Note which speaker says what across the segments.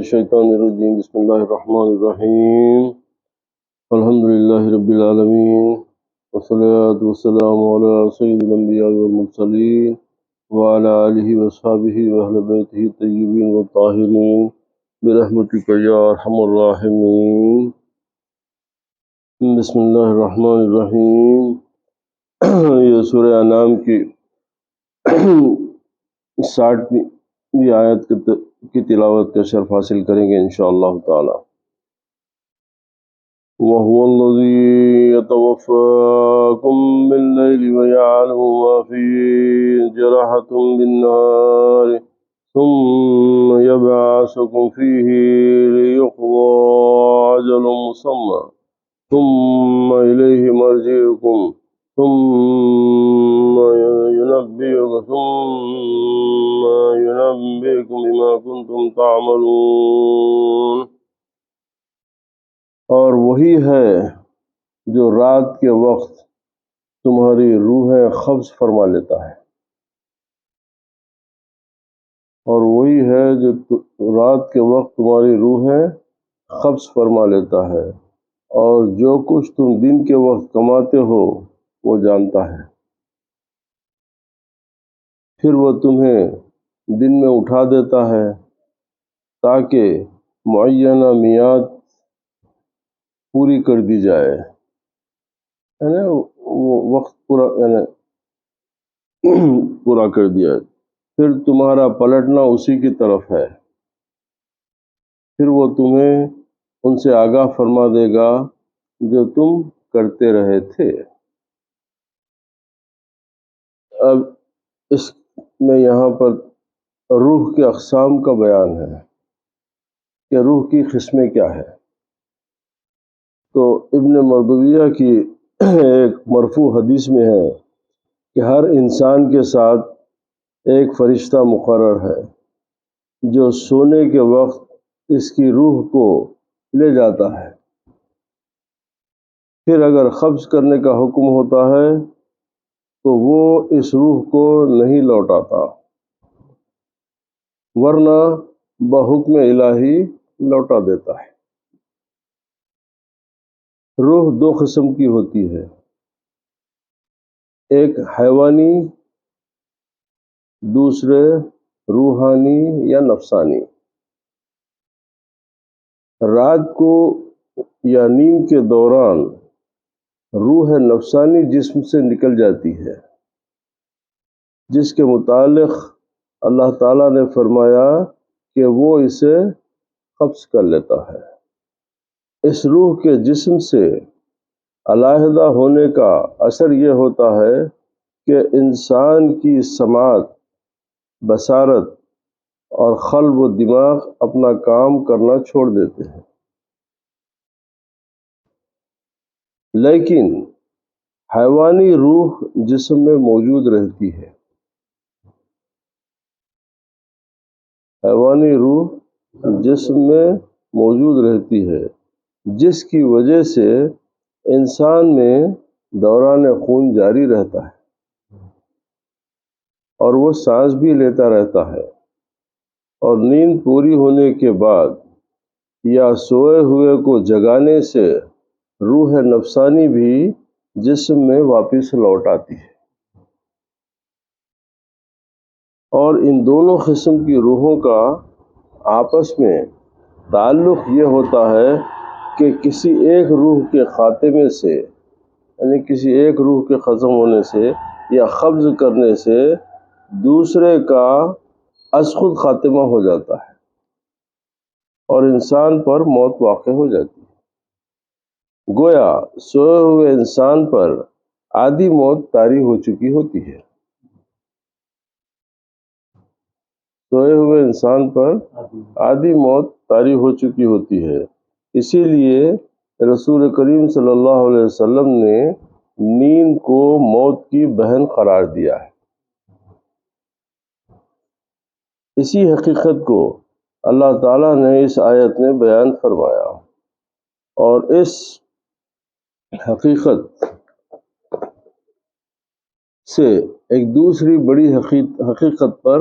Speaker 1: الشیطان الرجیم بسم اللہ الرحمن الرحیم الحمد للہ رب العالمین والصلاة والسلام علی سید الانبیاء والمرسلین وعلی آلہ وصحبہ واہل بیتہ الطیبین والطاہرین برحمتک یا ارحم الراحمین۔ بسم اللہ الرحمن الرحیم۔ یہ سورہ انعام کی 60ویں آیت کی تلاوت کا شرف حاصل کریں گے انشاءاللہ تعالی۔ وَهُوَ الَّذِي يَتَوَفَّاكُم بِاللَّيْلِ وَيَعْلَمُ مَا فِي جَرَحَةٍ بِالنَّهَارِ ثُمَّ يَبْعَثُكُم فِيهِ لِيُقْضَىٰ أَجَلٌ مُّسَمًّى ثُمَّ إِلَيْهِ مَرْجِعُكُمْ ثُمَّ يُنَبِّئُكُم بِمَا كُنتُمْ تَعْمَلُونَ۔ اور وہی ہے جو رات کے وقت تمہاری روحیں قبض فرما لیتا ہے، اور وہی ہے جو رات کے وقت تمہاری روحیں قبض فرما لیتا ہے، اور جو کچھ تم دن کے وقت کماتے ہو وہ جانتا ہے۔ پھر وہ تمہیں دن میں اٹھا دیتا ہے تاکہ معینہ میعاد پوری کر دی جائے، یعنی وہ وقت پورا کر دیا۔ پھر تمہارا پلٹنا اسی کی طرف ہے، پھر وہ تمہیں ان سے آگاہ فرما دے گا جو تم کرتے رہے تھے۔ اب اس میں یہاں پر روح کے اقسام کا بیان ہے کہ روح کی قسمیں کیا ہے۔ تو ابن مردویہ کی ایک مرفوع حدیث میں ہے کہ ہر انسان کے ساتھ ایک فرشتہ مقرر ہے جو سونے کے وقت اس کی روح کو لے جاتا ہے، پھر اگر قبض کرنے کا حکم ہوتا ہے تو وہ اس روح کو نہیں لوٹاتا، ورنہ بحکم الہی لوٹا دیتا ہے۔ روح دو قسم کی ہوتی ہے، ایک حیوانی، دوسرے روحانی یا نفسانی۔ رات کو یا نیند کے دوران روح نفسانی جسم سے نکل جاتی ہے، جس کے متعلق اللہ تعالیٰ نے فرمایا کہ وہ اسے قبض کر لیتا ہے۔ اس روح کے جسم سے علیحدہ ہونے کا اثر یہ ہوتا ہے کہ انسان کی سماعت، بصارت اور قلب و دماغ اپنا کام کرنا چھوڑ دیتے ہیں، لیکن حیوانی روح جسم میں موجود رہتی ہے۔ حیوانی روح جسم میں موجود رہتی ہے، جس کی وجہ سے انسان میں دوران خون جاری رہتا ہے اور وہ سانس بھی لیتا رہتا ہے، اور نیند پوری ہونے کے بعد یا سوئے ہوئے کو جگانے سے روح نفسانی بھی جسم میں واپس لوٹ آتی ہے۔ اور ان دونوں قسم کی روحوں کا آپس میں تعلق یہ ہوتا ہے کہ کسی ایک روح کے خاتمے سے، یعنی کسی ایک روح کے ختم ہونے سے یا قبض کرنے سے دوسرے کا از خود خاتمہ ہو جاتا ہے اور انسان پر موت واقع ہو جاتی ہے۔ گویا سوئے ہوئے انسان پر آدھی موت طاری ہو چکی ہوتی ہے۔ سوئے ہوئے انسان پر آدھی موت طاری ہو چکی ہوتی ہے، اسی لیے رسول کریم صلی اللہ علیہ وسلم نے نیند کو موت کی بہن قرار دیا ہے۔ اسی حقیقت کو اللہ تعالیٰ نے اس آیت میں بیان فرمایا، اور اس حقیقت سے ایک دوسری بڑی حقیقت پر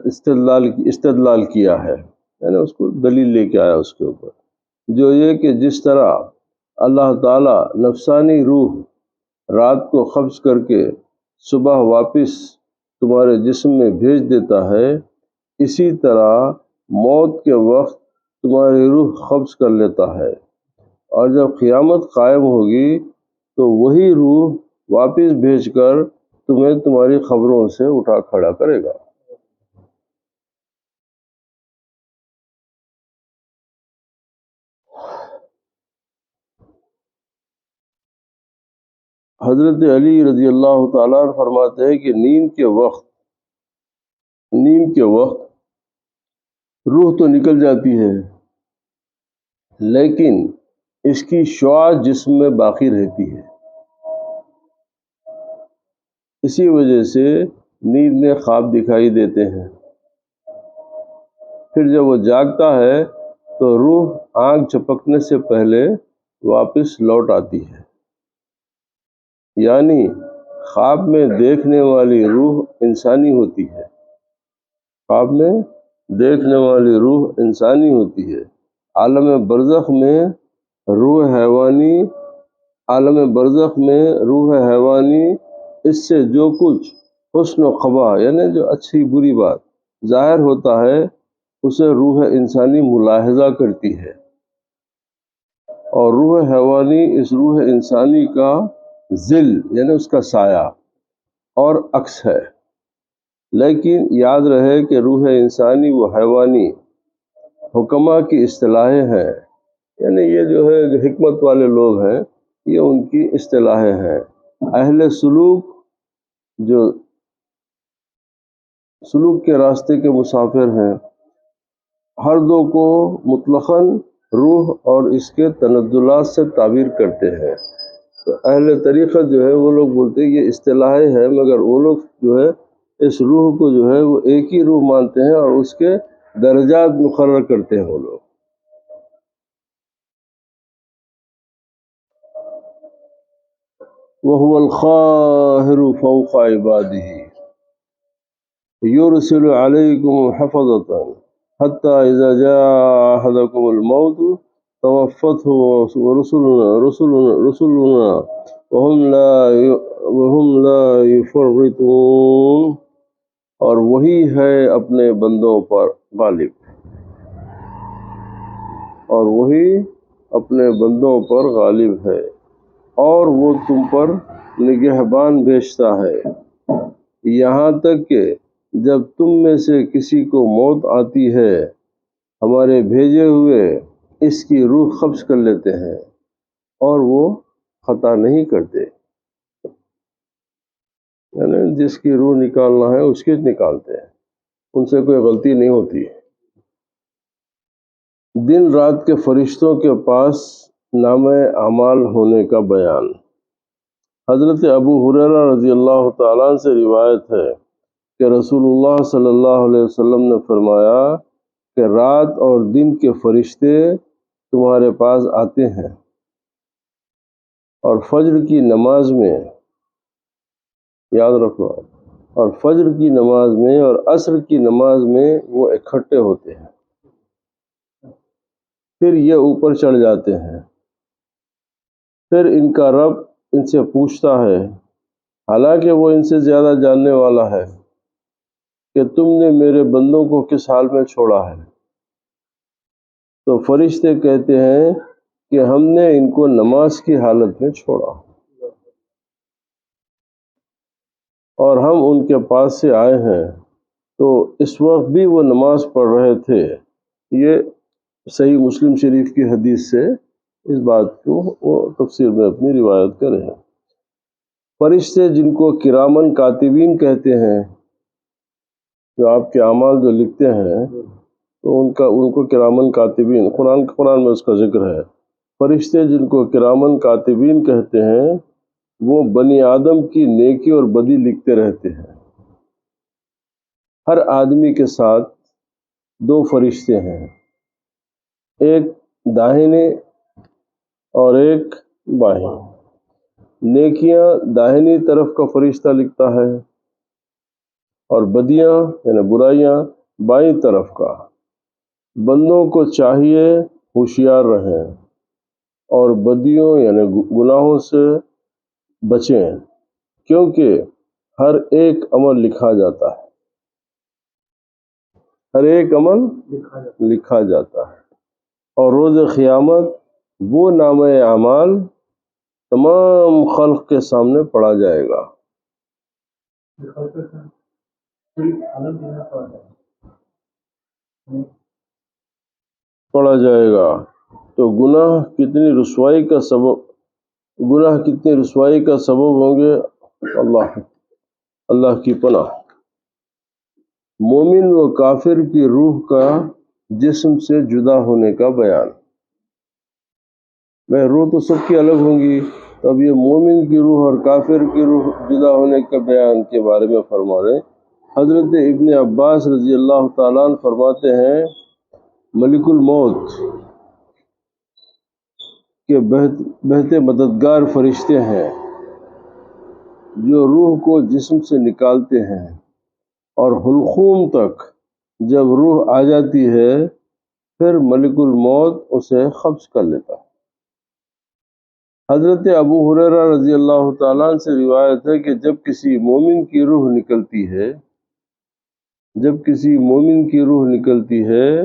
Speaker 1: استدلال کیا ہے یعنی اس کو دلیل لے کے آیا اس کے اوپر، جو یہ کہ جس طرح اللہ تعالیٰ نفسانی روح رات کو قبض کر کے صبح واپس تمہارے جسم میں بھیج دیتا ہے، اسی طرح موت کے وقت تمہاری روح قبض کر لیتا ہے، اور جب قیامت قائم ہوگی تو وہی روح واپس بھیج کر تمہیں تمہاری خبروں سے اٹھا کھڑا کرے گا۔ حضرت علی رضی اللہ تعالیٰ عنہ فرماتے ہیں کہ نیند کے وقت روح تو نکل جاتی ہے، لیکن اس کی شعاع جسم میں باقی رہتی ہے، اسی وجہ سے نیند میں خواب دکھائی دیتے ہیں۔ پھر جب وہ جاگتا ہے تو روح آنکھ جھپکنے سے پہلے واپس لوٹ آتی ہے، یعنی خواب میں دیکھنے والی روح انسانی ہوتی ہے، خواب میں دیکھنے والی روح انسانی ہوتی ہے۔ عالم برزخ میں روح حیوانی اس سے جو کچھ حسن و قباح یعنی جو اچھی بری بات ظاہر ہوتا ہے اسے روح انسانی ملاحظہ کرتی ہے، اور روح حیوانی اس روح انسانی کا ظل یعنی اس کا سایہ اور عکس ہے۔ لیکن یاد رہے کہ روح انسانی و حیوانی حکماء کی اصطلاحیں ہیں، یعنی یہ جو ہے جو حکمت والے لوگ ہیں یہ ان کی اصطلاحیں ہیں۔ اہل سلوک جو سلوک کے راستے کے مسافر ہیں، ہر دو کو مطلقاً روح اور اس کے تنزلات سے تعبیر کرتے ہیں۔ تو اہل طریقت جو ہے وہ لوگ بولتے ہیں یہ اصطلاحیں ہیں، مگر وہ لوگ جو ہے اس روح کو جو ہے وہ ایک ہی روح مانتے ہیں اور اس کے درجات مقرر کرتے ہیں وہ لوگ۔ وَهُوَ الْقَاهِرُ فَوْقَ عِبَادِهِ يُرْسِلُ عَلَيْكُمْ حَفَظَةً حَتَّى إِذَا جَاءَ أَحَدَكُمُ الْمَوْتُ تَوَفَّتْهُ رُسُلُنَا وَهُمْ لَا يُفَرِّطُونَ، اور وہی ہے اپنے بندوں پر غالب ہے، اور وہ تم پر نگہبان بھیجتا ہے، یہاں تک کہ جب تم میں سے کسی کو موت آتی ہے ہمارے بھیجے ہوئے اس کی روح قبض کر لیتے ہیں اور وہ خطا نہیں کرتے، یعنی جس کی روح نکالنا ہے اس کی نکالتے ہیں، ان سے کوئی غلطی نہیں ہوتی۔ دن رات کے فرشتوں کے پاس نامہ اعمال ہونے کا بیان۔ حضرت ابو ہریرہ رضی اللہ تعالیٰ عنہ سے روایت ہے کہ رسول اللہ صلی اللہ علیہ وسلم نے فرمایا کہ رات اور دن کے فرشتے تمہارے پاس آتے ہیں، اور فجر کی نماز میں یاد رکھو، اور فجر کی نماز میں اور عصر کی نماز میں وہ اکٹھے ہوتے ہیں، پھر یہ اوپر چڑھ جاتے ہیں، پھر ان کا رب ان سے پوچھتا ہے، حالانکہ وہ ان سے زیادہ جاننے والا ہے، کہ تم نے میرے بندوں کو کس حال میں چھوڑا ہے؟ تو فرشتے کہتے ہیں کہ ہم نے ان کو نماز کی حالت میں چھوڑا، اور ہم ان کے پاس سے آئے ہیں تو اس وقت بھی وہ نماز پڑھ رہے تھے۔ یہ صحیح مسلم شریف کی حدیث سے اس بات کو وہ تفسیر میں اپنی روایت کرے ہیں۔ فرشتے جن کو کرامن کاتبین کہتے ہیں، جو آپ کے اعمال جو لکھتے ہیں تو ان کو کرامن کاتبین قرآن میں اس کا ذکر ہے۔ فرشتے جن کو کرامن کاتبین کہتے ہیں وہ بنی آدم کی نیکی اور بدی لکھتے رہتے ہیں۔ ہر آدمی کے ساتھ دو فرشتے ہیں، ایک داہنے اور ایک بائیں۔ نیکیاں داہنی طرف کا فرشتہ لکھتا ہے اور بدیاں یعنی برائیاں بائیں طرف کا۔ بندوں کو چاہیے ہوشیار رہیں اور بدیوں یعنی گناہوں سے بچیں، کیونکہ ہر ایک عمل لکھا جاتا ہے، ہر ایک عمل لکھا جاتا ہے، اور روز قیامت وہ نامہ اعمال تمام خلق کے سامنے پڑا جائے گا۔ پڑا جائے گا تو گناہ کتنی رسوائی کا سبب ہوں گے، اللہ کی پناہ۔ مومن و کافر کی روح کا جسم سے جدا ہونے کا بیان۔ روح تو سب کی الگ ہوں گی، اب یہ مومن کی روح اور کافر کی روح جدا ہونے کے بیان کے بارے میں فرما رہے ہیں۔ حضرت ابن عباس رضی اللہ تعالیٰ عنہ فرماتے ہیں ملک الموت کے بہتے مددگار فرشتے ہیں جو روح کو جسم سے نکالتے ہیں، اور حلقوم تک جب روح آ جاتی ہے پھر ملک الموت اسے قبض کر لیتا ہے۔ حضرت ابو ہریرہ رضی اللہ تعالیٰ عنہ سے روایت ہے کہ جب کسی مومن کی روح نکلتی ہے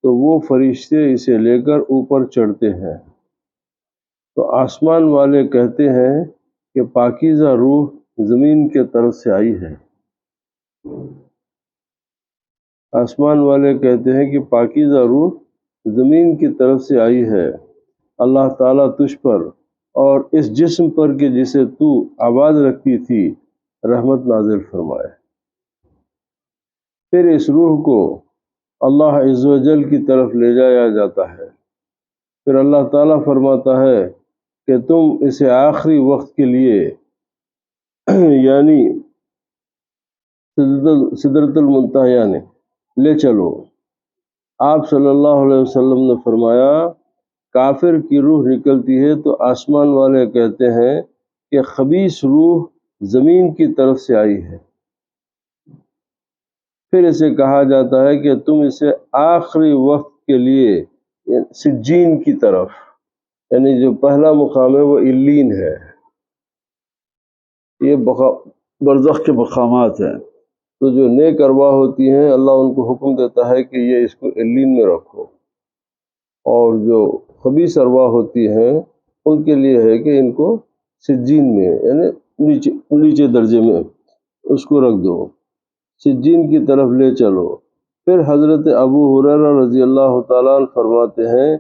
Speaker 1: تو وہ فرشتے اسے لے کر اوپر چڑھتے ہیں، تو آسمان والے کہتے ہیں کہ پاکیزہ روح زمین کے طرف سے آئی ہے۔ آسمان والے کہتے ہیں کہ پاکیزہ روح زمین کی طرف سے آئی ہے، اللہ تعالیٰ تجھ پر اور اس جسم پر کہ جسے تو آباد رکھتی تھی رحمت نازل فرمائے۔ پھر اس روح کو اللہ عز و جل کی طرف لے جایا جاتا ہے، پھر اللہ تعالیٰ فرماتا ہے کہ تم اسے آخری وقت کے لیے یعنی سدرۃ المنتہیٰ نے لے چلو۔ آپ صلی اللہ علیہ وسلم نے فرمایا کافر کی روح نکلتی ہے تو آسمان والے کہتے ہیں کہ خبیث روح زمین کی طرف سے آئی ہے، پھر اسے کہا جاتا ہے کہ تم اسے آخری وقت کے لیے سجین کی طرف، یعنی جو پہلا مقام ہے وہ علیین ہے، یہ برزخ کے مقامات ہیں، تو جو نیک ارواح ہوتی ہیں اللہ ان کو حکم دیتا ہے کہ یہ اس کو علیین میں رکھو، اور جو خبیث ارواح ہوتی ہیں ان کے لیے ہے کہ ان کو سجین میں یعنی نیچے درجے میں اس کو رکھ دو، سجین کی طرف لے چلو۔ پھر حضرت ابو ہریرہ رضی اللہ تعالیٰ عنہ فرماتے ہیں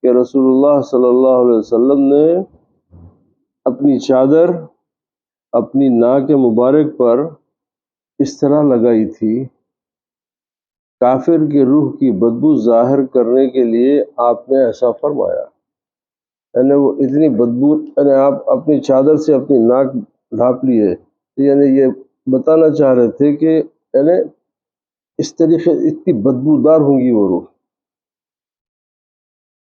Speaker 1: کہ رسول اللہ صلی اللہ علیہ وسلم نے اپنی چادر اپنی ناک مبارک پر اس طرح لگائی تھی، کافر کی روح کی بدبو ظاہر کرنے کے لیے آپ نے ایسا فرمایا، یعنی وہ اتنی بدبو، یعنی آپ اپنی چادر سے اپنی ناک ڈھانپ لی ہے، یعنی یہ بتانا چاہ رہے تھے کہ یعنی اس طریقے اتنی بدبودار ہوں گی وہ روح،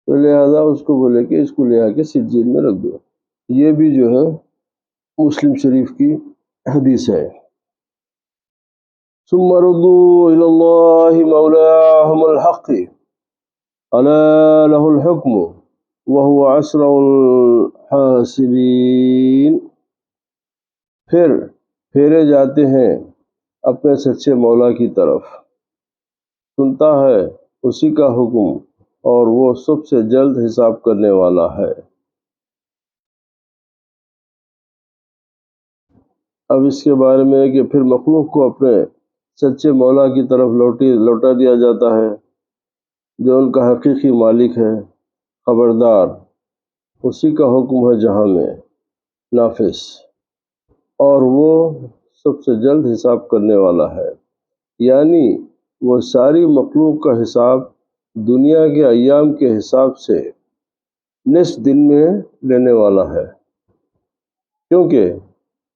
Speaker 1: تو لہذا اس کو بولے کہ اس کو لے آ کے سجین میں رکھ دو۔ یہ بھی جو ہے مسلم شریف کی حدیث ہے۔ ثم ردوا الى الله مولاهم الحق الا له الحكم وهو اسرع الحاسبين، پھر پھیرے جاتے ہیں اپنے سچے مولا کی طرف، سنتا ہے اسی کا حکم اور وہ سب سے جلد حساب کرنے والا ہے۔ اب اس کے بارے میں ہے کہ پھر مخلوق کو اپنے سچے مولا کی طرف لوٹا دیا جاتا ہے جو ان کا حقیقی مالک ہے، خبردار اسی کا حکم ہے جہاں میں نافذ، اور وہ سب سے جلد حساب کرنے والا ہے، یعنی وہ ساری مخلوق کا حساب دنیا کے ایام کے حساب سے نصف دن میں لینے والا ہے، کیونکہ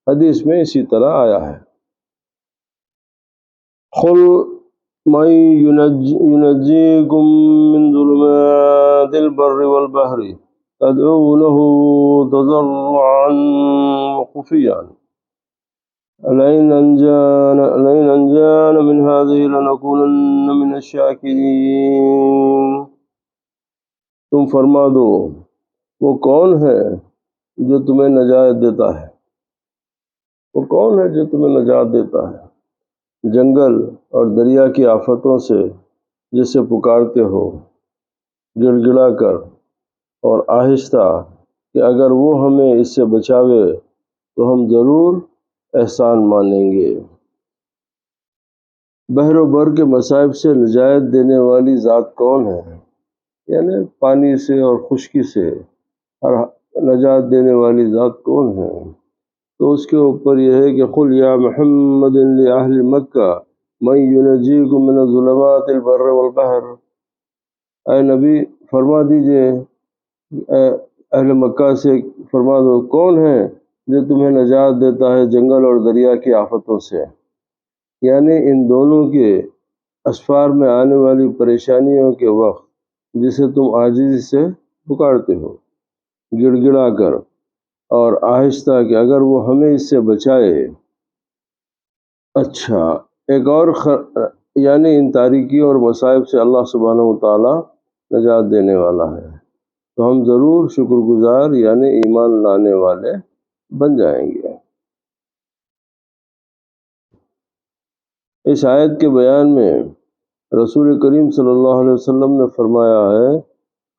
Speaker 1: حدیث میں اسی طرح آیا ہے قل من ينجيكم من ظلمات البر والبحر تدعونه تضرعا وخفيا لئن أنجانا من هذه لنكونن من الشاکرین۔ تم فرما دو وہ کون ہے جو تمہیں نجات دیتا ہے، وہ کون ہے جو تمہیں نجات دیتا ہے جنگل اور دریا کی آفتوں سے جسے پکارتے ہو گڑ گڑا کر اور آہستہ کہ اگر وہ ہمیں اس سے بچاوے تو ہم ضرور احسان مانیں گے۔ بحر و بر کے مصائب سے نجات دینے والی ذات کون ہے؟ یعنی پانی سے اور خشکی سے اور نجات دینے والی ذات کون ہے؟ تو اس کے اوپر یہ ہے کہ قل یا محمد لأہل مکہ من ینجیکم من الظلمات البر والبحر، اے نبی فرما دیجئے، اہل مکہ سے فرما دو کون ہے جو تمہیں نجات دیتا ہے جنگل اور دریا کی آفتوں سے، یعنی ان دونوں کے اسفار میں آنے والی پریشانیوں کے وقت جسے تم عاجزی سے پکارتے ہو گڑ گڑا کر اور آہستہ کہ اگر وہ ہمیں اس سے بچائے۔ اچھا، ایک اور یعنی ان تاریکیوں اور مصائب سے اللہ سبحانہ وتعالی نجات دینے والا ہے تو ہم ضرور شکر گزار یعنی ایمان لانے والے بن جائیں گے۔ اس آیت کے بیان میں رسول کریم صلی اللہ علیہ وسلم نے فرمایا ہے،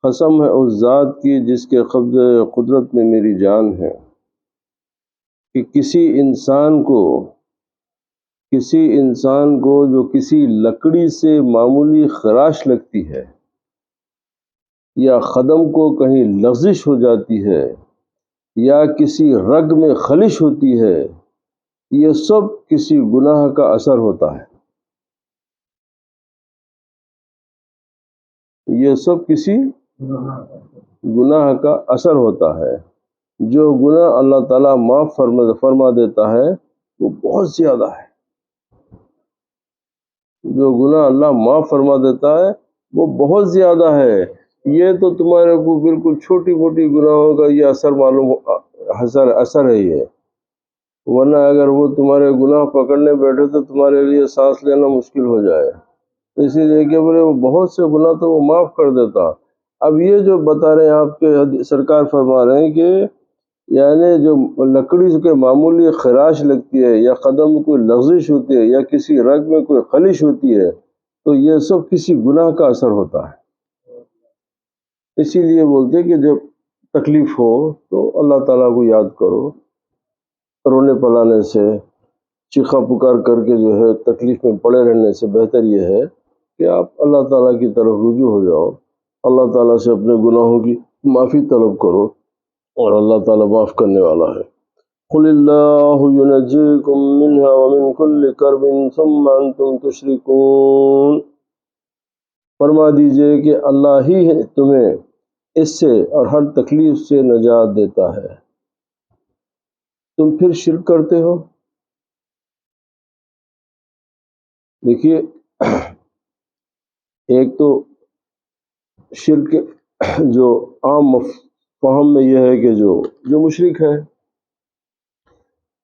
Speaker 1: قسم ہے اس ذات کی جس کے قبضہ قدرت میں میری جان ہے، کہ کسی انسان کو جو کسی لکڑی سے معمولی خراش لگتی ہے یا قدم کو کہیں لغزش ہو جاتی ہے یا کسی رگ میں خلش ہوتی ہے، یہ سب کسی گناہ کا اثر ہوتا ہے، یہ سب کسی گناہ کا اثر ہوتا ہے۔ جو گناہ اللہ تعالیٰ معاف فرما دیتا ہے وہ بہت زیادہ ہے، جو گناہ اللہ معاف فرما دیتا ہے وہ بہت زیادہ ہے۔ یہ تو تمہارے کو بالکل چھوٹی موٹی گناہوں کا یہ اثر ہے یہ، ورنہ اگر وہ تمہارے گناہ پکڑنے بیٹھے تو تمہارے لیے سانس لینا مشکل ہو جائے، اسی لیے کہ بولے وہ بہت سے گناہ تو وہ معاف کر دیتا۔ اب یہ جو بتا رہے ہیں آپ کے سرکار فرما رہے ہیں کہ یعنی جو لکڑی کے معمولی خراش لگتی ہے یا قدم میں کوئی لغزش ہوتی ہے یا کسی رگ میں کوئی خلش ہوتی ہے تو یہ سب کسی گناہ کا اثر ہوتا ہے۔ اسی لیے بولتے ہیں کہ جب تکلیف ہو تو اللہ تعالیٰ کو یاد کرو، رونے پلانے سے چیخا پکار کر کے جو ہے تکلیف میں پڑے رہنے سے بہتر یہ ہے کہ آپ اللہ تعالیٰ کی طرف رجوع ہو جاؤ، اللہ تعالیٰ سے اپنے گناہوں کی معافی طلب کرو اور اللہ تعالیٰ معاف کرنے والا ہے۔ قل اللہ ینجیکم منہا ومن کل کرب ثم انتم تشرکون، فرما دیجئے کہ اللہ ہی تمہیں اس سے اور ہر تکلیف سے نجات دیتا ہے، تم پھر شرک کرتے ہو۔ دیکھیے، ایک تو شرک جو عام فہم میں یہ ہے کہ جو مشرک ہے،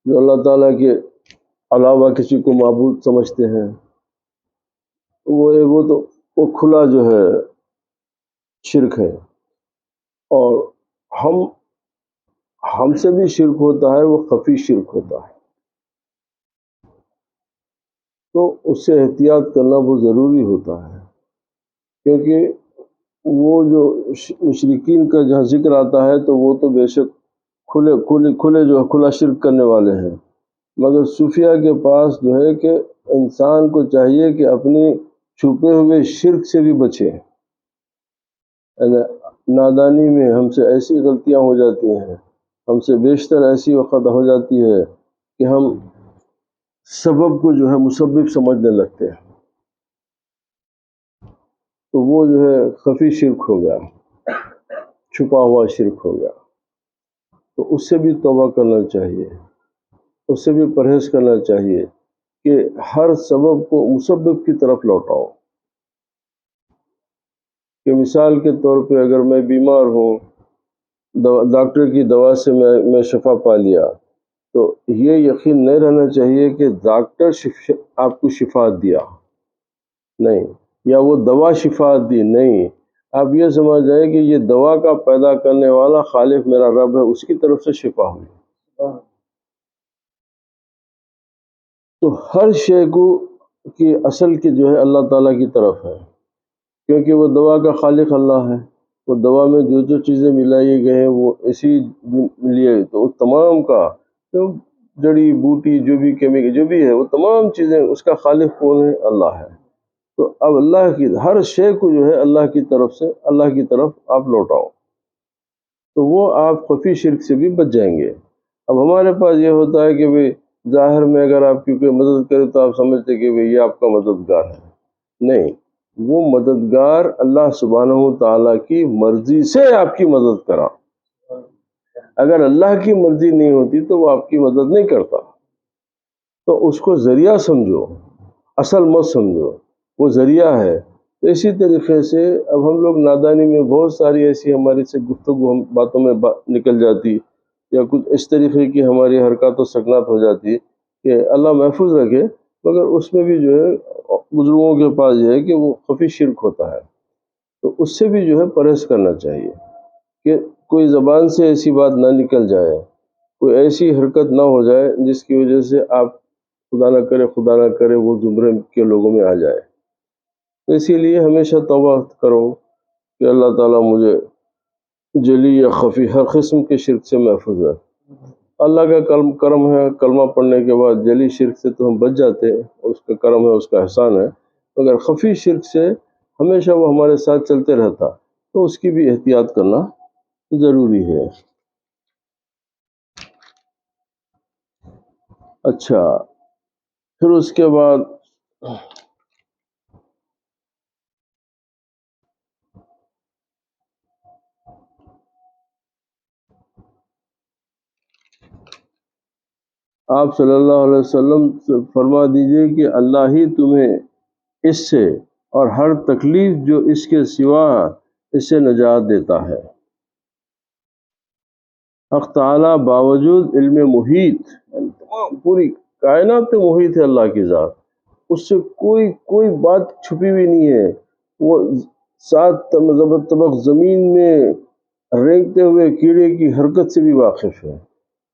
Speaker 1: جو اللہ تعالیٰ کے علاوہ کسی کو معبود سمجھتے ہیں، وہ کھلا جو ہے شرک ہے، اور ہم سے بھی شرک ہوتا ہے، وہ خفی شرک ہوتا ہے، تو اس سے احتیاط کرنا بہت ضروری ہوتا ہے، کیونکہ وہ جو مشرکین کا جہاں ذکر آتا ہے تو وہ تو بے شک کھلا شرک کرنے والے ہیں، مگر صوفیہ کے پاس جو ہے کہ انسان کو چاہیے کہ اپنی چھپے ہوئے شرک سے بھی بچے۔ نادانی میں ہم سے ایسی غلطیاں ہو جاتی ہیں، ہم سے بیشتر ایسی وقت ہو جاتی ہے کہ ہم سبب کو جو ہے مسبب سمجھنے لگتے ہیں، تو وہ جو ہے خفی شرک ہو گیا، چھپا ہوا شرک ہو گیا، تو اس سے بھی توبہ کرنا چاہیے، اس سے بھی پرہیز کرنا چاہیے کہ ہر سبب کو مسبب کی طرف لوٹاؤ۔ کہ مثال کے طور پہ اگر میں بیمار ہوں، ڈاکٹر کی دوا سے میں شفا پا لیا، تو یہ یقین نہیں رہنا چاہیے کہ ڈاکٹر آپ کو شفا دیا نہیں، یا وہ دوا شفا دی نہیں، آپ یہ سمجھ جائیں کہ یہ دوا کا پیدا کرنے والا خالق میرا رب ہے، اس کی طرف سے شفا ہوئی۔ تو ہر شے کو کی اصل کی جو ہے اللہ تعالیٰ کی طرف ہے، کیونکہ وہ دوا کا خالق اللہ ہے۔ وہ دوا میں جو جو چیزیں ملائی گئے ہیں وہ ایسی لیے، تو تمام کا تو جڑی بوٹی جو بھی کیمیکل جو بھی ہے وہ تمام چیزیں اس کا خالق کون ہے؟ اللہ ہے۔ تو اب اللہ کی ہر شے کو جو ہے اللہ کی طرف سے اللہ کی طرف آپ لوٹاؤ، تو وہ آپ خفی شرک سے بھی بچ جائیں گے۔ اب ہمارے پاس یہ ہوتا ہے کہ بھئی ظاہر میں اگر آپ کی کوئی مدد کرے تو آپ سمجھتے کہ بھئی یہ آپ کا مددگار ہے، نہیں، وہ مددگار اللہ سبحانہ و تعالیٰ کی مرضی سے آپ کی مدد کرا۔ اگر اللہ کی مرضی نہیں ہوتی تو وہ آپ کی مدد نہیں کرتا، تو اس کو ذریعہ سمجھو، اصل مت سمجھو، وہ ذریعہ ہے۔ تو اسی طریقے سے اب ہم لوگ نادانی میں بہت ساری ایسی ہماری سے گفتگو ہم باتوں میں نکل جاتی، یا کچھ اس طریقے کی ہماری حرکات و سکنات ہو جاتی کہ اللہ محفوظ رکھے، مگر اس میں بھی جو ہے بزرگوں کے پاس یہ ہے کہ وہ خفی شرک ہوتا ہے، تو اس سے بھی جو ہے پرہیز کرنا چاہیے کہ کوئی زبان سے ایسی بات نہ نکل جائے، کوئی ایسی حرکت نہ ہو جائے جس کی وجہ سے آپ خدا نہ کرے وہ زمرے کے لوگوں میں آ جائے۔ تو اسی لیے ہمیشہ توبہ کرو کہ اللہ تعالیٰ مجھے جلی یا خفی ہر قسم کے شرک سے محفوظ ہے۔ اللہ کا کرم ہے، کلمہ پڑھنے کے بعد جلی شرک سے تو ہم بچ جاتے ہیں، اس کا کرم ہے، اس کا احسان ہے، مگر خفی شرک سے ہمیشہ وہ ہمارے ساتھ چلتے رہتا، تو اس کی بھی احتیاط کرنا ضروری ہے۔ اچھا، پھر اس کے بعد آپ صلی اللہ علیہ وسلم سے فرما دیجئے کہ اللہ ہی تمہیں اس سے اور ہر تکلیف جو اس کے سوا اس سے نجات دیتا ہے۔ حق تعالیٰ باوجود علم محیط، یعنی تمام پوری کائنات میں محیط ہے اللہ کی ذات، اس سے کوئی بات چھپی ہوئی نہیں ہے۔ وہ 7 طبق زمین میں رینگتے ہوئے کیڑے کی حرکت سے بھی واقف ہے،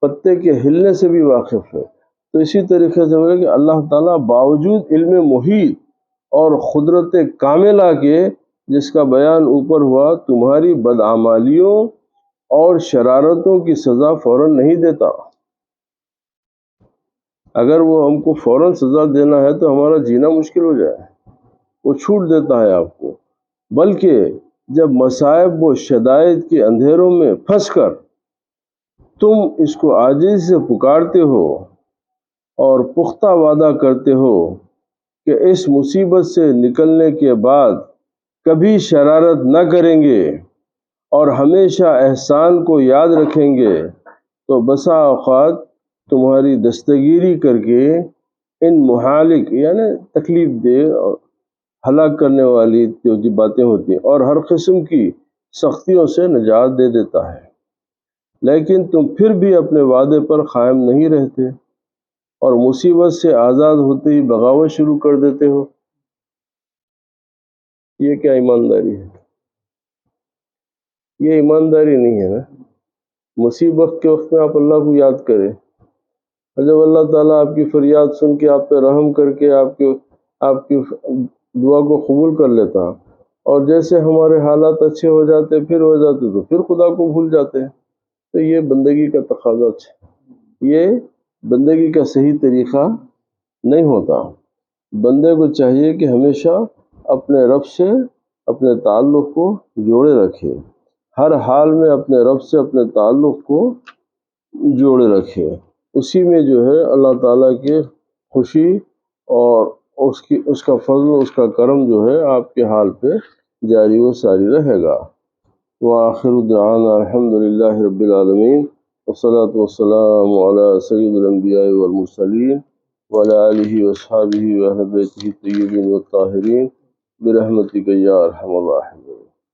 Speaker 1: پتے کے ہلنے سے بھی واقف ہے۔ تو اسی طریقے سے کہ اللہ تعالیٰ باوجود علم محیط اور قدرت کاملہ کے، جس کا بیان اوپر ہوا، تمہاری بدعمالیوں اور شرارتوں کی سزا فوراً نہیں دیتا۔ اگر وہ ہم کو فوراً سزا دینا ہے تو ہمارا جینا مشکل ہو جائے، وہ چھوٹ دیتا ہے آپ کو، بلکہ جب مصائب و شدائد کے اندھیروں میں پھنس کر تم اس کو عاجزی سے پکارتے ہو اور پختہ وعدہ کرتے ہو کہ اس مصیبت سے نکلنے کے بعد کبھی شرارت نہ کریں گے اور ہمیشہ احسان کو یاد رکھیں گے، تو بسا اوقات تمہاری دستگیری کر کے ان محالک یعنی تکلیف دہ اور ہلاک کرنے والی جو باتیں ہوتی ہیں اور ہر قسم کی سختیوں سے نجات دے دیتا ہے، لیکن تم پھر بھی اپنے وعدے پر قائم نہیں رہتے اور مصیبت سے آزاد ہوتے ہی بغاوت شروع کر دیتے ہو۔ یہ کیا ایمانداری ہے؟ یہ ایمانداری نہیں ہے نا۔ مصیبت کے وقت میں آپ اللہ کو یاد کریں، اور جب اللہ تعالیٰ آپ کی فریاد سن کے آپ پہ رحم کر کے آپ کی دعا کو قبول کر لیتا، اور جیسے ہمارے حالات اچھے ہو جاتے تو پھر خدا کو بھول جاتے ہیں، تو یہ بندگی کا تقاضا ہے، یہ بندگی کا صحیح طریقہ نہیں ہوتا۔ بندے کو چاہیے کہ ہمیشہ اپنے رب سے اپنے تعلق کو جوڑے رکھے، ہر حال میں اپنے رب سے اپنے تعلق کو جوڑے رکھے، اسی میں جو ہے اللہ تعالیٰ کی خوشی اور اس کا فضل، اس کا کرم جو ہے آپ کے حال پہ جاری و ساری رہے گا۔ وآخر دعوانا الحمد للہ رب العالمین، والصلاة والسلام علی سید الانبیاء والمرسلین وعلی آلہ واصحابہ واہل بیتہ الطیبین والطاہرین برحمتک یا ارحم الراحمین۔